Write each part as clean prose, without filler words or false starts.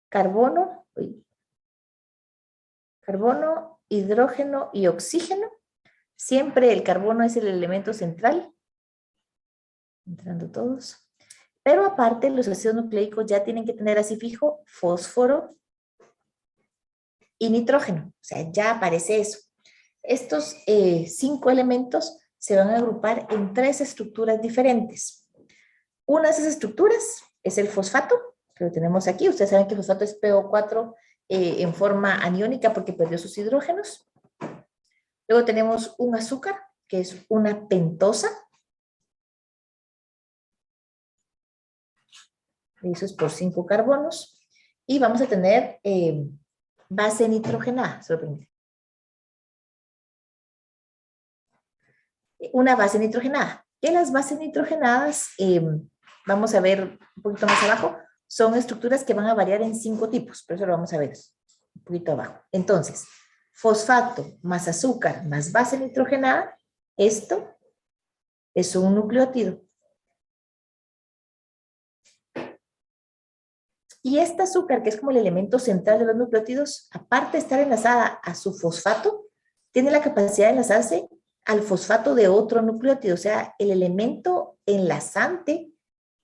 carbono, hidrógeno y oxígeno. Siempre el carbono es el elemento central. Entrando todos. Pero aparte, los ácidos nucleicos ya tienen que tener así fijo fósforo y nitrógeno. O sea, ya aparece eso. Estos 5 elementos se van a agrupar en 3 estructuras diferentes. Una de esas estructuras es el fosfato, que lo tenemos aquí. Ustedes saben que el fosfato es PO4 en forma aniónica porque perdió sus hidrógenos. Luego tenemos un azúcar, que es una pentosa. Eso es por 5 carbonos. Y vamos a tener base nitrogenada. Una base nitrogenada. Que las bases nitrogenadas, vamos a ver un poquito más abajo, son estructuras que van a variar en 5 tipos. Por eso lo vamos a ver un poquito abajo. Entonces, fosfato más azúcar más base nitrogenada, esto es un nucleótido. Y este azúcar, que es como el elemento central de los nucleótidos, aparte de estar enlazada a su fosfato, tiene la capacidad de enlazarse al fosfato de otro nucleótido. O sea, el elemento enlazante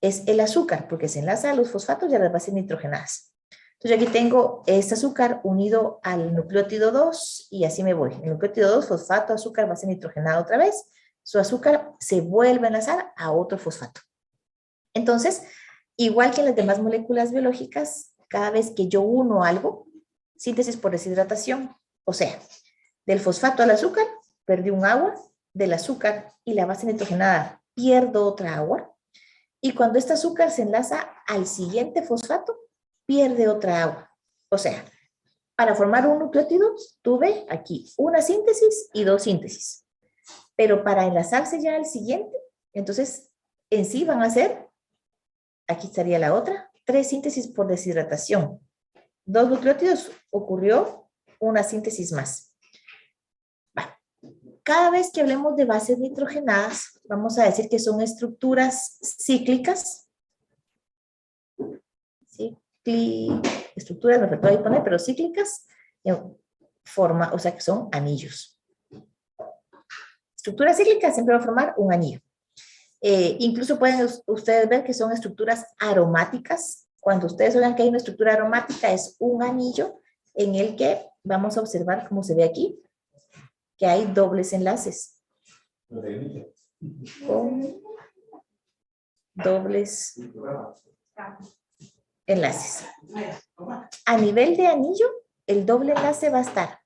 es el azúcar, porque se enlaza a los fosfatos y a las bases nitrogenadas. Entonces, aquí tengo este azúcar unido al nucleótido 2 y así me voy. El nucleótido 2, fosfato, azúcar, base nitrogenada otra vez. Su azúcar se vuelve a enlazar a otro fosfato. Entonces, igual que en las demás moléculas biológicas, cada vez que yo uno algo, síntesis por deshidratación, o sea, del fosfato al azúcar, perdí un agua, del azúcar y la base nitrogenada pierdo otra agua, y cuando este azúcar se enlaza al siguiente fosfato, pierde otra agua. O sea, para formar un nucleótido, tuve aquí una síntesis y 2 síntesis. Pero para enlazarse ya al siguiente, entonces en sí van a ser, aquí estaría la otra, 3 síntesis por deshidratación. 2 nucleótidos, ocurrió una síntesis más. Cada vez que hablemos de bases nitrogenadas, vamos a decir que son estructuras cíclicas. Estructuras, no se puede poner, pero cíclicas, en forma, o sea que son anillos. Estructuras cíclicas siempre va a formar un anillo. Incluso pueden ustedes ver que son estructuras aromáticas. Cuando ustedes vean que hay una estructura aromática, es un anillo en el que vamos a observar, como se ve aquí, que hay dobles enlaces. Con dobles enlaces. A nivel de anillo, el doble enlace va a estar.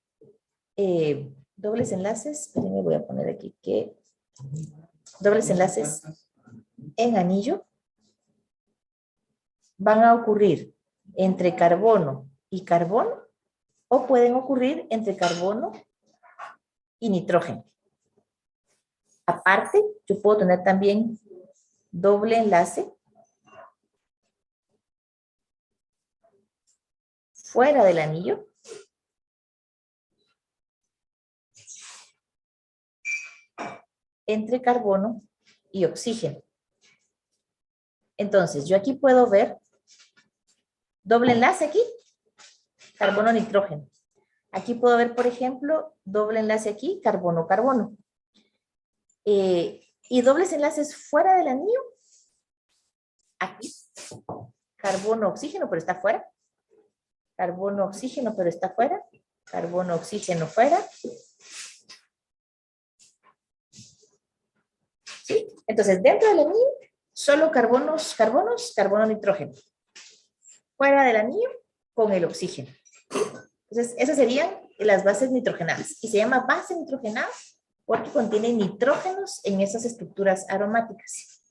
Dobles enlaces, me voy a poner aquí que dobles enlaces en anillo van a ocurrir entre carbono y carbono o pueden ocurrir entre carbono y nitrógeno. Aparte, yo puedo tener también doble enlace fuera del anillo entre carbono y oxígeno. Entonces, yo aquí puedo ver doble enlace aquí, carbono-nitrógeno. Aquí puedo ver, por ejemplo, doble enlace aquí, carbono-carbono. Y dobles enlaces fuera del anillo. Aquí, carbono-oxígeno, pero está fuera. Carbono-oxígeno, pero está fuera. Carbono-oxígeno fuera. ¿Sí? Entonces, dentro del anillo, solo carbonos, carbono-nitrógeno. Fuera del anillo, con el oxígeno. Entonces, esas serían las bases nitrogenadas. Y se llama base nitrogenada porque contiene nitrógenos en esas estructuras aromáticas.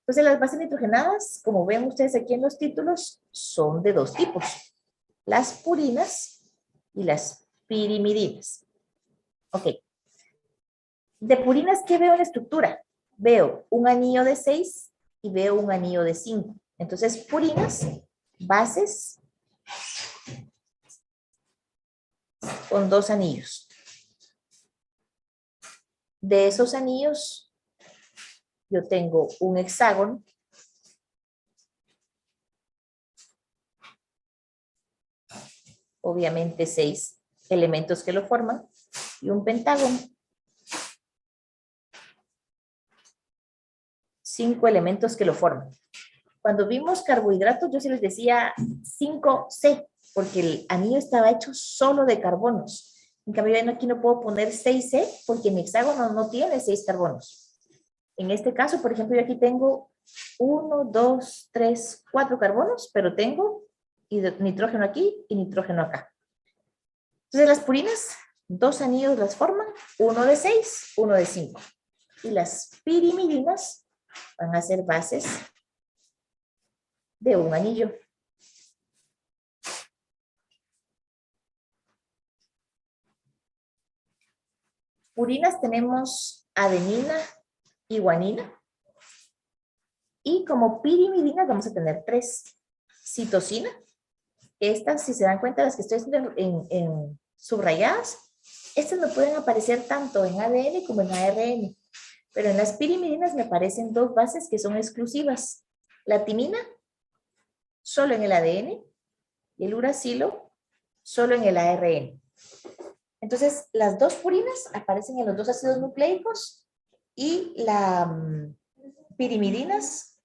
Entonces, las bases nitrogenadas, como ven ustedes aquí en los títulos, son de 2 tipos. Las purinas y las pirimidinas. Ok. De purinas, ¿qué veo en la estructura? Veo un anillo de 6 y veo un anillo de 5. Entonces, purinas, bases con 2 anillos. De esos anillos, yo tengo un hexágono obviamente 6 elementos que lo forman, y un pentágono, 5 elementos que lo forman. Cuando vimos carbohidratos, yo sí les decía 5C, porque el anillo estaba hecho solo de carbonos. En cambio, aquí no puedo poner 6C porque mi hexágono no tiene 6 carbonos. En este caso, por ejemplo, yo aquí tengo 1, 2, 3, 4 carbonos, pero tengo nitrógeno aquí y nitrógeno acá. Entonces, las purinas, 2 anillos las forman, uno de 6, uno de 5. Y las pirimidinas van a ser bases de un anillo. Purinas tenemos adenina y guanina. Y como pirimidinas vamos a tener 3. Citosina. Estas, si se dan cuenta, las que estoy haciendo en subrayadas, estas me pueden aparecer tanto en ADN como en ARN. Pero en las pirimidinas me aparecen 2 bases que son exclusivas. La timina, solo en el ADN, y el uracilo, solo en el ARN. Entonces, las 2 purinas aparecen en los 2 ácidos nucleicos y las pirimidinas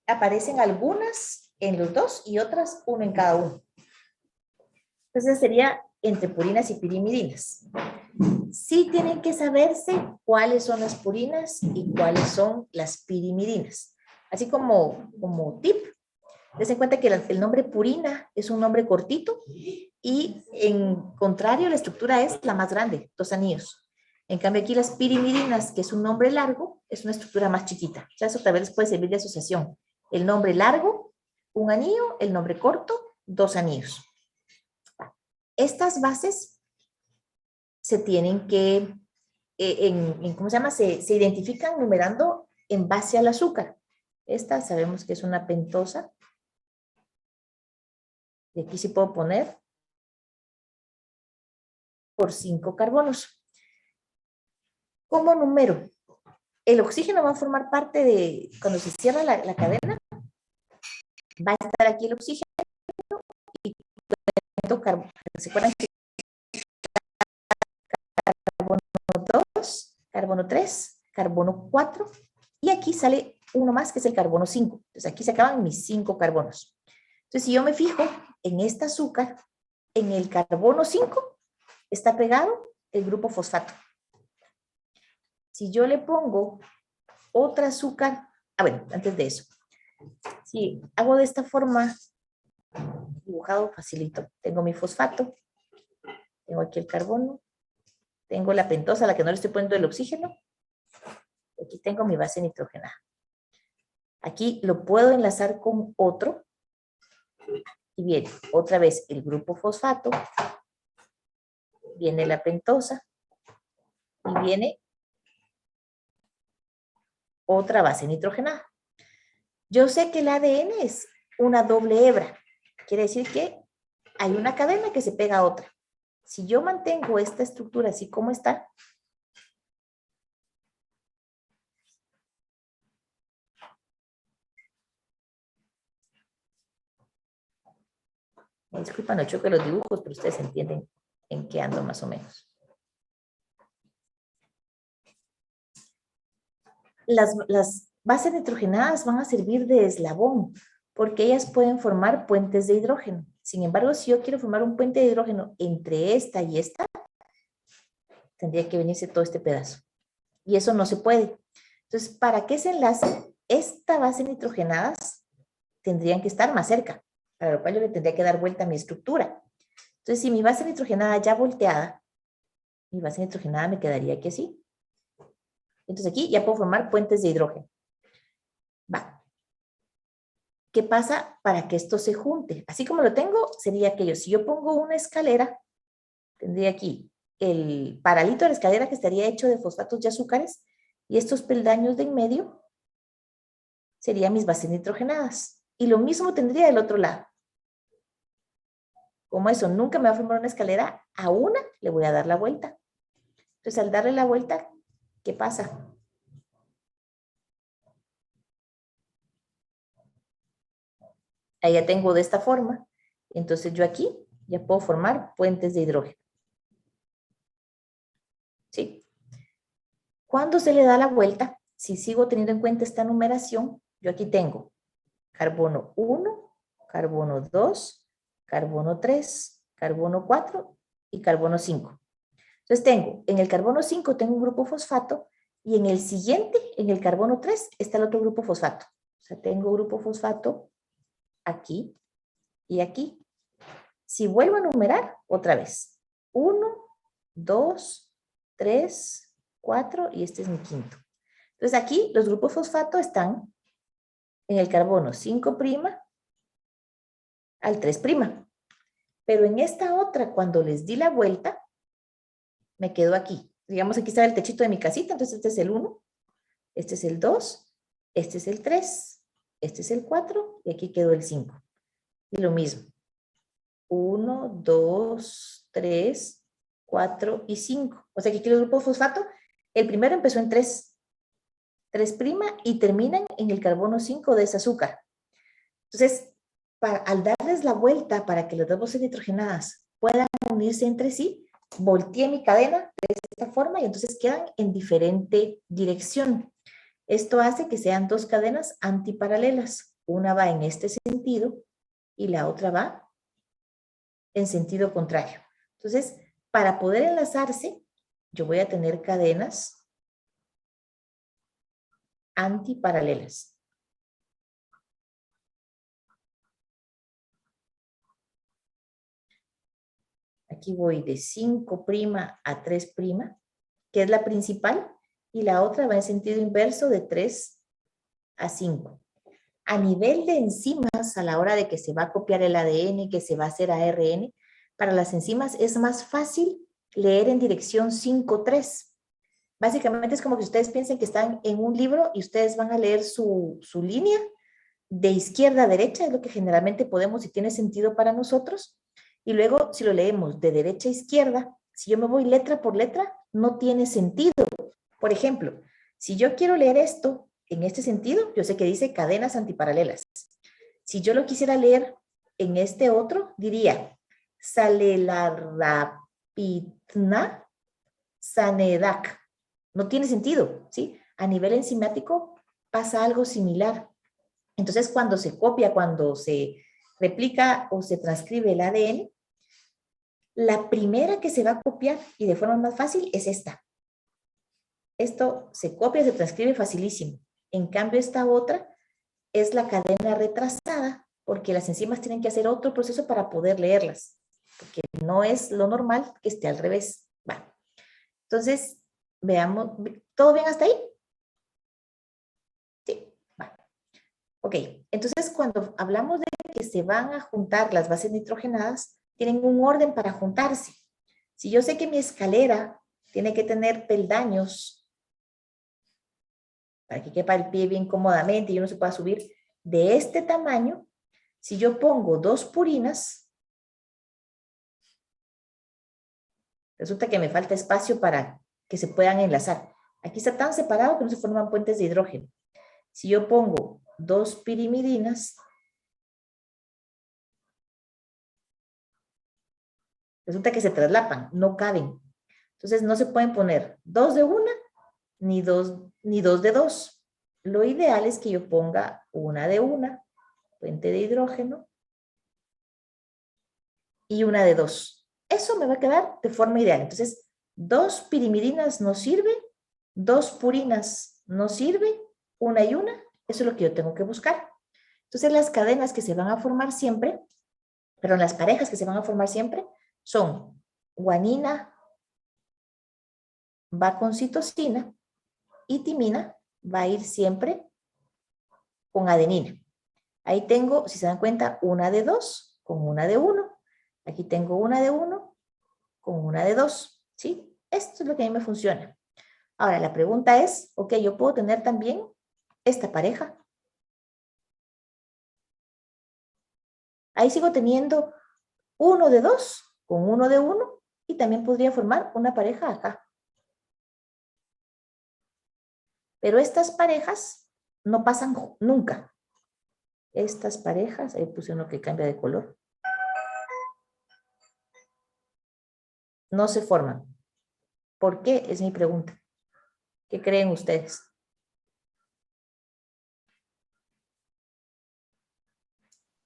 aparecen algunas en los 2 y otras uno en cada uno. Entonces, sería entre purinas y pirimidinas. Sí tienen que saberse cuáles son las purinas y cuáles son las pirimidinas. Así como tip, des en cuenta que el nombre purina es un nombre cortito y en contrario la estructura es la más grande, 2 anillos. En cambio aquí las pirimidinas, que es un nombre largo, es una estructura más chiquita. O sea, eso tal vez les puede servir de asociación. El nombre largo, un anillo, el nombre corto, 2 anillos. Estas bases se tienen que, ¿cómo se llama? Se identifican numerando en base al azúcar. Esta sabemos que es una pentosa. Y aquí sí puedo poner por 5 carbonos. Como número, el oxígeno va a formar parte de, cuando se cierra la cadena, va a estar aquí el oxígeno y ¿se acuerdan que carbono 2, carbono 3, carbono 4? Y aquí sale uno más que es el carbono 5. Entonces aquí se acaban mis 5 carbonos. Entonces si yo me fijo en este azúcar, en el carbono 5 está pegado el grupo fosfato. Si yo le pongo otra azúcar, bueno, antes de eso, si hago de esta forma, dibujado facilito, tengo mi fosfato, tengo aquí el carbono, tengo la pentosa a la que no le estoy poniendo el oxígeno, aquí tengo mi base nitrogenada. Aquí lo puedo enlazar con otro, y viene otra vez el grupo fosfato, viene la pentosa, y viene otra base nitrogenada. Yo sé que el ADN es una doble hebra, quiere decir que hay una cadena que se pega a otra. Si yo mantengo esta estructura así como está, disculpa, no choque los dibujos, pero ustedes entienden en qué ando más o menos. Las bases nitrogenadas van a servir de eslabón, porque ellas pueden formar puentes de hidrógeno. Sin embargo, si yo quiero formar un puente de hidrógeno entre esta y esta, tendría que venirse todo este pedazo. Y eso no se puede. Entonces, para que se enlace, esta base nitrogenadas tendrían que estar más cerca, para lo cual yo le tendría que dar vuelta a mi estructura. Entonces, si mi base nitrogenada ya volteada, mi base nitrogenada me quedaría aquí así. Entonces aquí ya puedo formar puentes de hidrógeno. Va. ¿Qué pasa para que esto se junte? Así como lo tengo, sería aquello. Si yo pongo una escalera, tendría aquí el paralito de la escalera que estaría hecho de fosfatos y azúcares, y estos peldaños de en medio serían mis bases nitrogenadas. Y lo mismo tendría del otro lado. Como eso nunca me va a formar una escalera, a una le voy a dar la vuelta. Entonces, al darle la vuelta, ¿qué pasa? Ahí ya tengo de esta forma. Entonces, yo aquí Ya puedo formar puentes de hidrógeno. ¿Sí? Cuando se le da la vuelta, si sigo teniendo en cuenta esta numeración, yo aquí tengo carbono 1, carbono 2, carbono 3, carbono 4 y carbono 5. Entonces tengo, en el carbono 5 tengo un grupo fosfato y en el siguiente, en el carbono 3, está el otro grupo fosfato. O sea, tengo grupo fosfato aquí y aquí. Si vuelvo a numerar, otra vez. 1, 2, 3, 4 y este es mi quinto. Entonces aquí los grupos fosfato están en el carbono 5' al 3'. Pero en esta otra, cuando les di la vuelta, me quedo aquí. Digamos, aquí está el techito de mi casita, entonces este es el 1, este es el 2, este es el 3, este es el 4 y aquí quedó el 5. Y lo mismo. 1, 2, 3, 4 y 5. O sea que aquí el grupo fosfato, el primero empezó en 3', y terminan en el carbono 5 de ese azúcar. Entonces, al darles la vuelta para que las dos bases nitrogenadas puedan unirse entre sí, volteé mi cadena de esta forma y entonces quedan en diferente dirección. Esto hace que sean dos cadenas antiparalelas. Una va en este sentido y la otra va en sentido contrario. Entonces, para poder enlazarse, yo voy a tener cadenas antiparalelas. Aquí voy de 5' a 3', que es la principal, y la otra va en sentido inverso de 3 a 5. A nivel de enzimas, a la hora de que se va a copiar el ADN, que se va a hacer ARN, para las enzimas es más fácil leer en dirección 5-3. Básicamente es como que ustedes piensen que están en un libro y ustedes van a leer su línea de izquierda a derecha, es lo que generalmente podemos y tiene sentido para nosotros. Y luego, si lo leemos de derecha a izquierda, si yo me voy letra por letra, no tiene sentido. Por ejemplo, si yo quiero leer esto en este sentido, yo sé que dice cadenas antiparalelas. Si yo lo quisiera leer en este otro, diría Salelarapitna Sanedak. No tiene sentido, ¿sí? A nivel enzimático pasa algo similar. Entonces, cuando se copia, cuando se replica o se transcribe el ADN, la primera que se va a copiar y de forma más fácil es esta. Esto se copia, se transcribe facilísimo. En cambio, esta otra es la cadena retrasada, porque las enzimas tienen que hacer otro proceso para poder leerlas, porque no es lo normal que esté al revés. Bueno, entonces, veamos, ¿todo bien hasta ahí? Sí, bueno. Ok, entonces cuando hablamos de que se van a juntar las bases nitrogenadas, tienen un orden para juntarse. Si yo sé que mi escalera tiene que tener peldaños para que quepa el pie bien cómodamente y uno se pueda subir de este tamaño, si yo pongo 2 purinas, resulta que me falta espacio para que se puedan enlazar. Aquí está tan separado que no se forman puentes de hidrógeno. Si yo pongo 2 pirimidinas, resulta que se traslapan, no caben. Entonces no se pueden poner 2 de una ni dos de dos. Lo ideal es que yo ponga una de una, puente de hidrógeno, y una de dos. Eso me va a quedar de forma ideal. Entonces, 2 pirimidinas no sirve, 2 purinas no sirve, una y una, eso es lo que yo tengo que buscar. Entonces, las cadenas que se van a formar siempre, pero las parejas que se van a formar siempre, son guanina va con citosina y timina va a ir siempre con adenina. Ahí tengo, si se dan cuenta, una de 2 con una de 1. Aquí tengo una de 1 con una de 2, ¿sí? Esto es lo que a mí me funciona. Ahora, la pregunta es, ok, yo puedo tener también esta pareja. Ahí sigo teniendo uno de 2 con uno de 1 y también podría formar una pareja acá. Pero estas parejas no pasan nunca. Estas parejas, ahí puse uno que cambia de color. no se forman. ¿Por qué? Es mi pregunta. ¿Qué creen ustedes?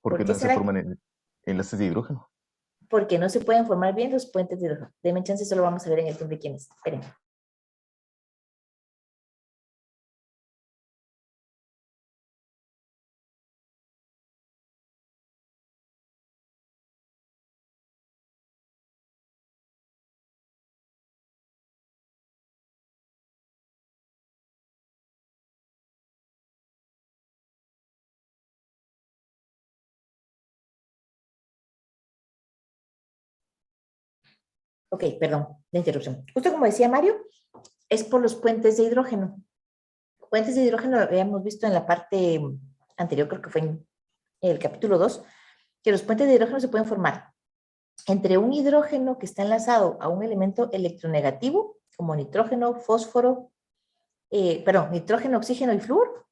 ¿Por Porque qué no se será? forman enlaces de hidrógeno. Porque no se pueden formar bien los puentes de hidrógeno. Denme chance, solo vamos a ver en el tiempo de quién es. Esperen. Ok, perdón, la interrupción. Justo como decía Mario, es por los puentes de hidrógeno. Puentes de hidrógeno lo habíamos visto en la parte anterior, creo que fue en el capítulo 2, que los puentes de hidrógeno se pueden formar entre un hidrógeno que está enlazado a un elemento electronegativo, como nitrógeno, fósforo, nitrógeno, oxígeno y flúor,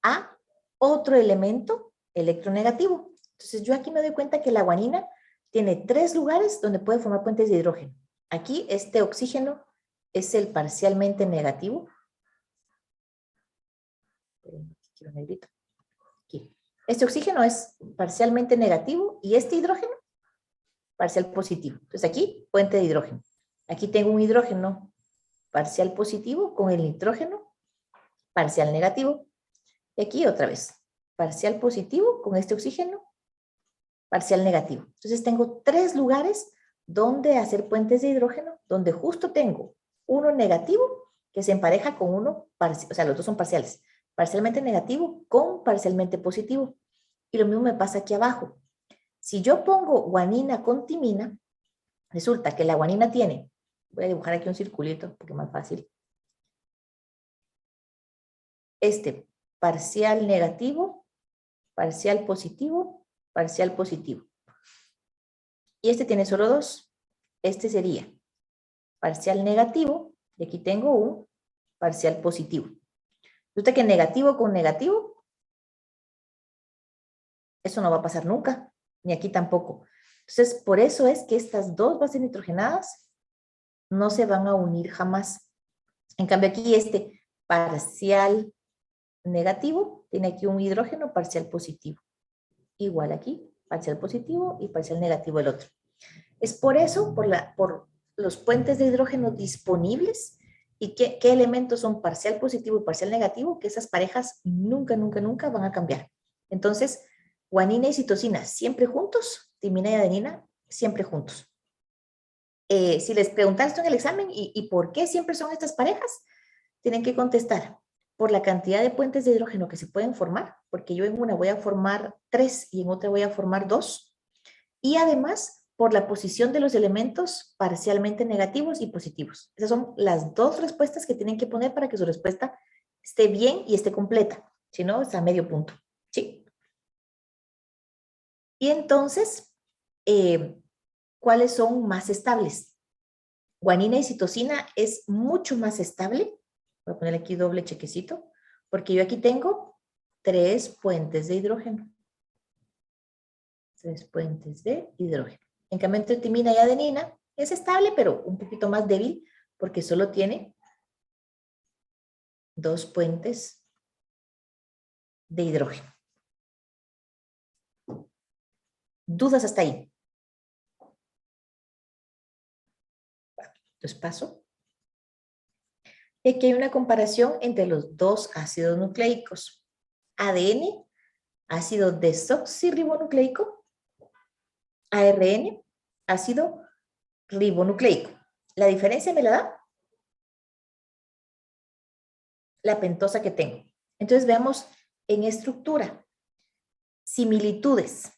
a otro elemento electronegativo. Entonces yo aquí me doy cuenta que la guanina tiene 3 lugares donde puede formar puentes de hidrógeno. Aquí este oxígeno es el parcialmente negativo. Quiero negrito. Aquí. Este oxígeno es parcialmente negativo y este hidrógeno parcial positivo. Entonces aquí, puente de hidrógeno. Aquí tengo un hidrógeno parcial positivo con el nitrógeno parcial negativo. Y aquí otra vez, parcial positivo con este oxígeno parcial negativo. Entonces tengo 3 lugares donde hacer puentes de hidrógeno, donde justo tengo uno negativo que se empareja con uno, o sea, los dos son parciales, parcialmente negativo con parcialmente positivo. Y lo mismo me pasa aquí abajo. Si yo pongo guanina con timina, resulta que la guanina tiene, voy a dibujar aquí un circulito porque es más fácil, este parcial negativo, parcial positivo, parcial positivo. Y este tiene solo 2. Este sería parcial negativo, y aquí tengo un parcial positivo. Resulta que negativo con negativo, eso no va a pasar nunca, ni aquí tampoco. Entonces, por eso es que estas 2 bases nitrogenadas no se van a unir jamás. En cambio, aquí este parcial negativo tiene aquí un hidrógeno parcial positivo. Igual aquí, parcial positivo y parcial negativo el otro. Es por eso, por los puentes de hidrógeno disponibles y qué elementos son parcial positivo y parcial negativo, que esas parejas nunca, nunca, nunca van a cambiar. Entonces, guanina y citosina siempre juntos, timina y adenina siempre juntos. Si les preguntan esto en el examen y por qué siempre son estas parejas, tienen que contestar por la cantidad de puentes de hidrógeno que se pueden formar, porque yo en una voy a formar 3 y en otra voy a formar 2, y además por la posición de los elementos parcialmente negativos y positivos. Esas son las 2 respuestas que tienen que poner para que su respuesta esté bien y esté completa. Si no, está a medio punto. ¿Sí? Y entonces, ¿cuáles son más estables? Guanina y citosina es mucho más estable. Voy a poner aquí doble chequecito, porque yo aquí tengo 3 puentes de hidrógeno. 3 puentes de hidrógeno. En cambio, entre timina y adenina es estable, pero un poquito más débil, porque solo tiene 2 puentes de hidrógeno. ¿Dudas hasta ahí? Entonces paso. Y aquí hay una comparación entre los 2 ácidos nucleicos. ADN, ácido desoxirribonucleico. ARN, ácido ribonucleico. La diferencia me la da la pentosa que tengo. Entonces veamos en estructura. Similitudes.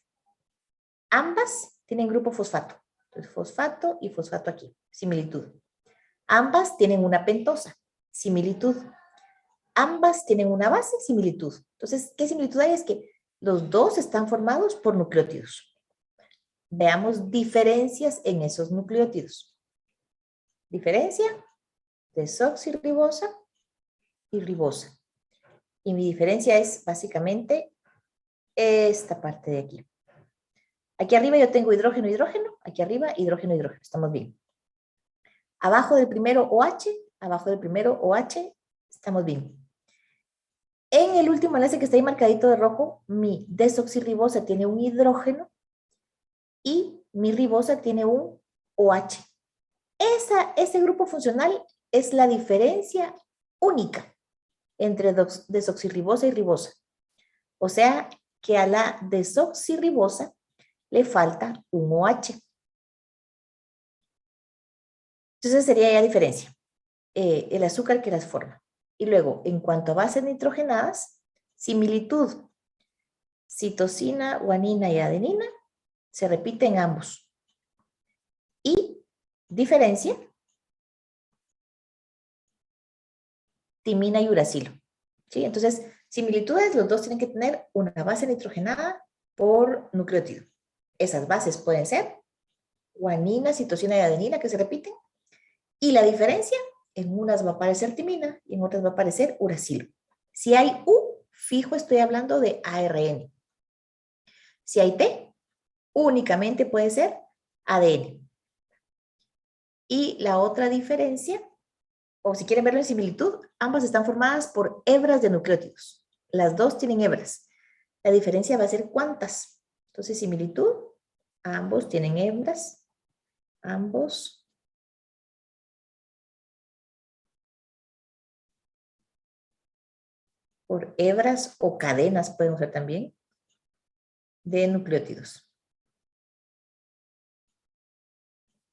Ambas tienen grupo fosfato. Entonces, fosfato y fosfato aquí. Similitud. Ambas tienen una pentosa. Similitud. Ambas tienen una base. Similitud. Entonces, ¿qué similitud hay? Es que los dos están formados por nucleótidos. Veamos diferencias en esos nucleótidos. Diferencia, desoxirribosa y ribosa. Y mi diferencia es básicamente esta parte de aquí. Aquí arriba yo tengo hidrógeno, hidrógeno. Aquí arriba, hidrógeno, hidrógeno. Estamos bien. Abajo del primero OH, abajo del primero OH, estamos bien. En el último enlace que está ahí marcadito de rojo, mi desoxirribosa tiene un hidrógeno y mi ribosa tiene un OH. Ese grupo funcional es la diferencia única entre desoxirribosa y ribosa. O sea que a la desoxirribosa le falta un OH. Entonces sería ya diferencia. El azúcar que las forma. Y luego, en cuanto a bases nitrogenadas, similitud. Citosina, guanina y adenina se repiten ambos. Y diferencia, timina y uracilo. ¿Sí? Entonces, similitudes, los dos tienen que tener una base nitrogenada por nucleótido. Esas bases pueden ser guanina, citosina y adenina que se repiten. Y la diferencia, en unas va a aparecer timina y en otras va a aparecer uracilo. Si hay U, fijo estoy hablando de ARN. Si hay T, únicamente puede ser ADN. Y la otra diferencia, o si quieren verlo en similitud, ambas están formadas por hebras de nucleótidos. Las dos tienen hebras. La diferencia va a ser cuántas. Entonces, similitud, ambos tienen hebras, ambos por hebras o cadenas, pueden ser también, de nucleótidos.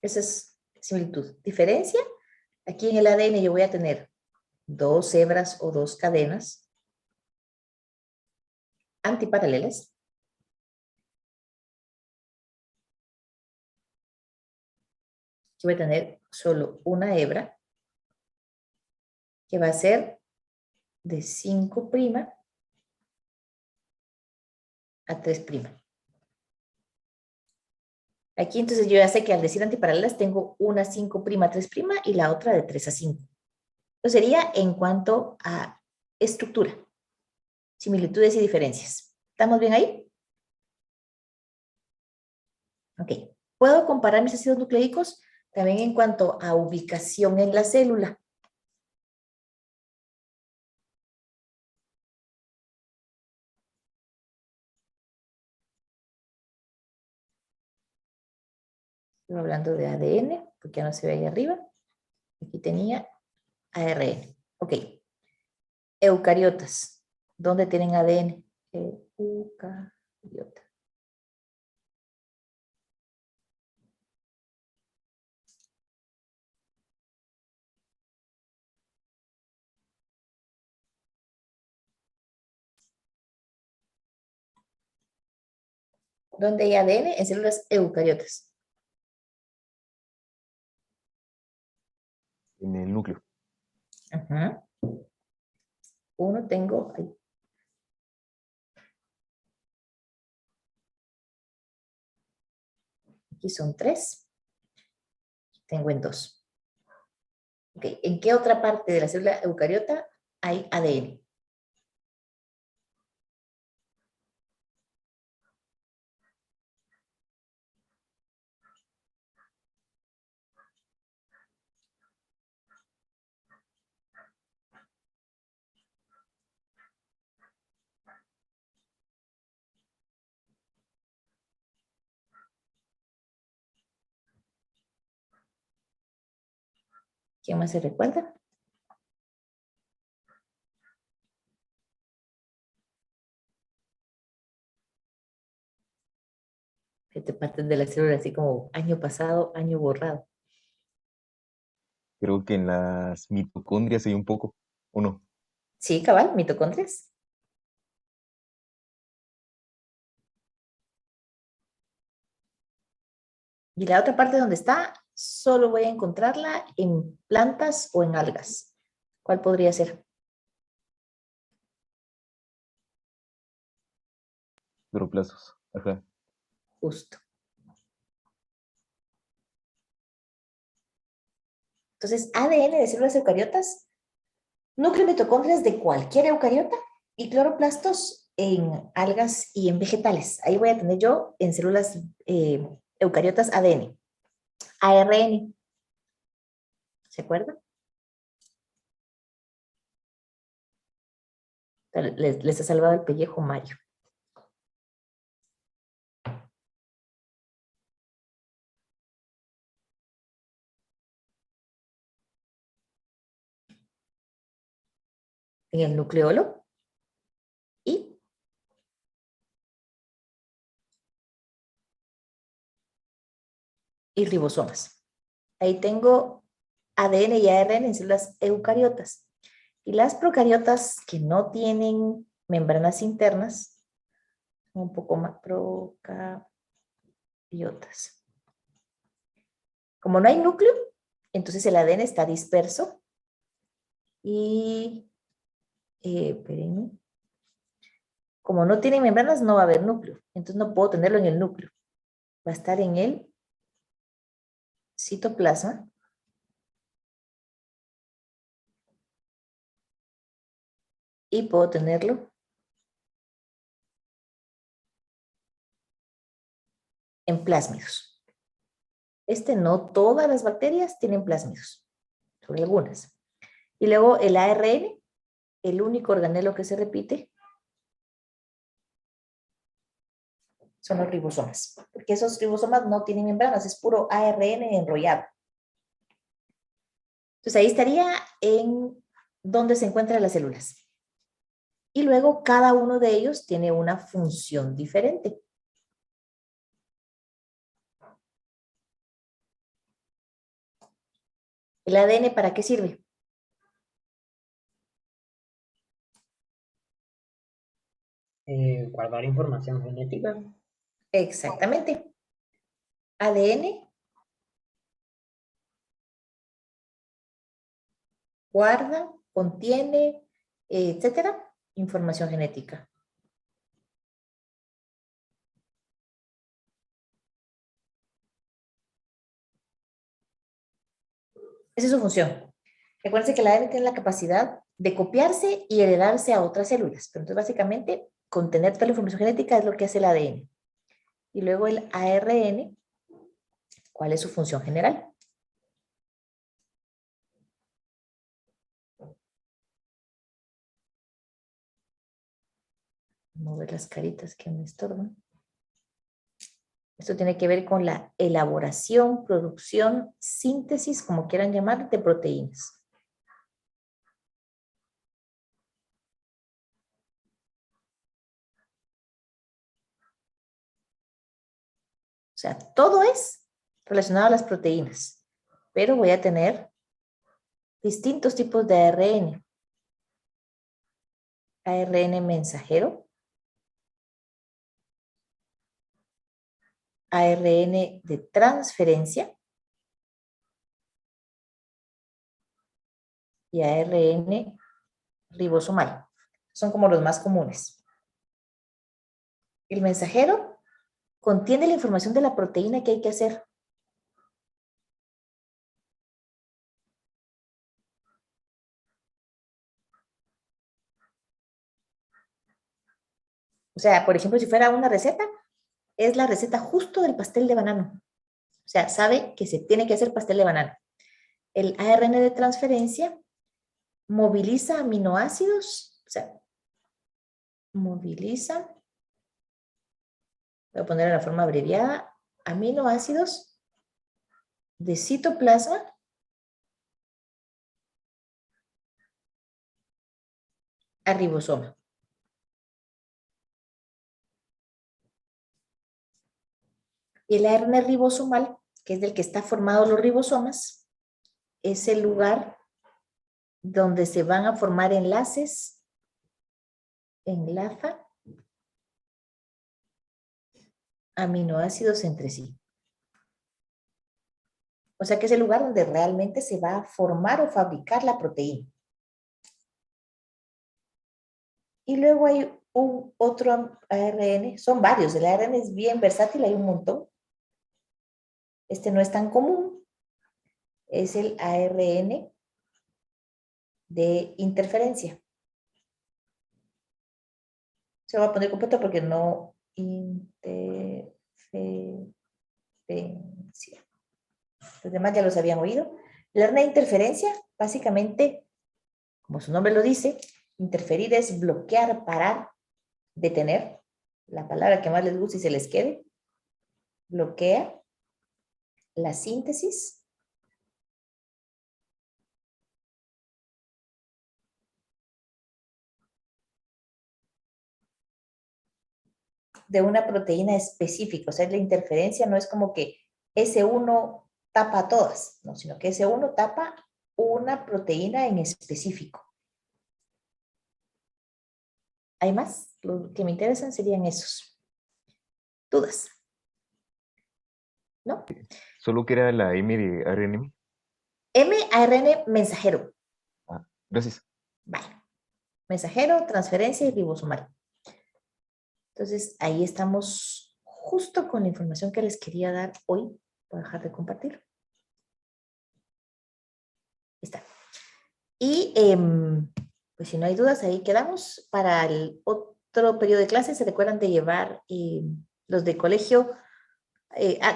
Esa es similitud. Diferencia, aquí en el ADN yo voy a tener dos hebras o dos cadenas antiparalelas. Yo voy a tener solo una hebra que va a ser de 5' a 3'. Aquí entonces yo ya sé que al decir antiparalelas tengo una 5' a 3' y la otra de 3 a 5. Entonces sería en cuanto a estructura, similitudes y diferencias. ¿Estamos bien ahí? Ok. ¿Puedo comparar mis ácidos nucleicos? También en cuanto a ubicación en la célula. Estoy hablando de ADN, porque ya no se ve ahí arriba. Aquí tenía ARN. Ok. Eucariotas. ¿Dónde tienen ADN? Eucariota. ¿Dónde hay ADN? En células eucariotas. En el núcleo. Ajá. Uno tengo ahí. Aquí son 3. Tengo en 2. Ok. ¿En qué otra parte de la célula eucariota hay ADN? ¿Quién más se recuerda? Este parte de la célula así como año pasado, año borrado. Creo que en las mitocondrias hay un poco, ¿o no? Sí, cabal, mitocondrias. Y la otra parte donde está, solo voy a encontrarla en plantas o en algas. ¿Cuál podría ser? Cloroplastos. Ajá. Justo. Entonces, ADN de células eucariotas, núcleo mitocondrias de cualquier eucariota y cloroplastos en algas y en vegetales. Ahí voy a tener yo en células eucariotas ADN. ARN, ¿se acuerdan? Les ha salvado el pellejo Mario. En el nucleolo y ribosomas. Ahí tengo ADN y ARN en células eucariotas. Y las procariotas que no tienen membranas internas, un poco más procariotas. Como no hay núcleo, entonces el ADN está disperso y, espérenme, como no tiene membranas no va a haber núcleo, entonces no puedo tenerlo en el núcleo. Va a estar en el citoplasma y puedo tenerlo en plásmidos. No todas las bacterias tienen plásmidos, solo algunas. Y luego el ARN, el único organelo que se repite, son los ribosomas, porque esos ribosomas no tienen membranas, es puro ARN enrollado. Entonces ahí estaría en donde se encuentran las células. Y luego cada uno de ellos tiene una función diferente. ¿El ADN para qué sirve? Guardar información genética. Exactamente. ADN guarda, contiene, etcétera, información genética. Esa es su función. Recuerden que el ADN tiene la capacidad de copiarse y heredarse a otras células. Pero entonces, básicamente, contener toda la información genética es lo que hace el ADN. Y luego el ARN, ¿cuál es su función general? Vamos a ver las caritas que me estorban. Esto tiene que ver con la elaboración, producción, síntesis, como quieran llamar, de proteínas. O sea, todo es relacionado a las proteínas, pero voy a tener distintos tipos de ARN. ARN mensajero, ARN de transferencia y ARN ribosomal. Son como los más comunes. El mensajero contiene la información de la proteína que hay que hacer. O sea, por ejemplo, si fuera una receta, es la receta justo del pastel de banano. O sea, sabe que se tiene que hacer pastel de banano. El ARN de transferencia moviliza aminoácidos, o sea, moviliza, voy a poner en la forma abreviada, aminoácidos de citoplasma a ribosoma. Y el ARN ribosomal, que es del que está formado los ribosomas, es el lugar donde se van a formar enlaces, enlaza aminoácidos entre sí. O sea que es el lugar donde realmente se va a formar o fabricar la proteína. Y luego hay otro ARN, son varios, el ARN es bien versátil, hay un montón. Este no es tan común, es el ARN de interferencia. Se lo voy a poner completo porque no interferencia. Los demás ya los habían oído. La hernia de interferencia, básicamente, como su nombre lo dice, interferir es bloquear, parar, detener. La palabra que más les guste y se les quede. Bloquea la síntesis de una proteína específica. O sea, la interferencia no es como que S1 tapa a todas, no, sino que S1 tapa una proteína en específico. ¿Hay más? Los que me interesan serían esos. ¿Dudas? ¿No? Solo que era la M de RNM. mRNA mensajero. Ah, gracias. Vale. Mensajero, transferencia y ribosomal. Entonces, ahí estamos justo con la información que les quería dar hoy. Voy a dejar de compartir. Ahí está. Y pues si no hay dudas, ahí quedamos. Para el otro periodo de clases, se recuerdan de llevar los de colegio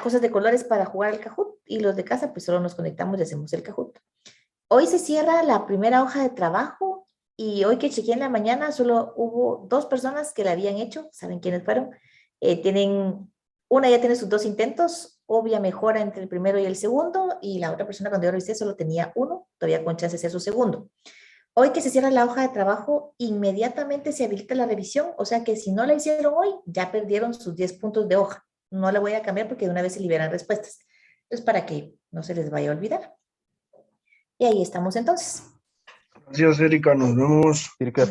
cosas de colores para jugar al Kahoot, y los de casa pues solo nos conectamos y hacemos el Kahoot. Hoy se cierra la primera hoja de trabajo y hoy que chequeé en la mañana solo hubo 2 personas que la habían hecho, ¿saben quiénes fueron? Una ya tiene sus 2 intentos, obvia mejora entre el primero y el segundo, y la otra persona cuando yo revisé solo tenía 1, todavía con chance de hacer su segundo. Hoy que se cierra la hoja de trabajo, inmediatamente se habilita la revisión, o sea que si no la hicieron hoy, ya perdieron sus 10 puntos de hoja. No la voy a cambiar porque de una vez se liberan respuestas. Entonces, para que no se les vaya a olvidar. Y ahí estamos entonces. Gracias, Erika. Nos vemos. Circa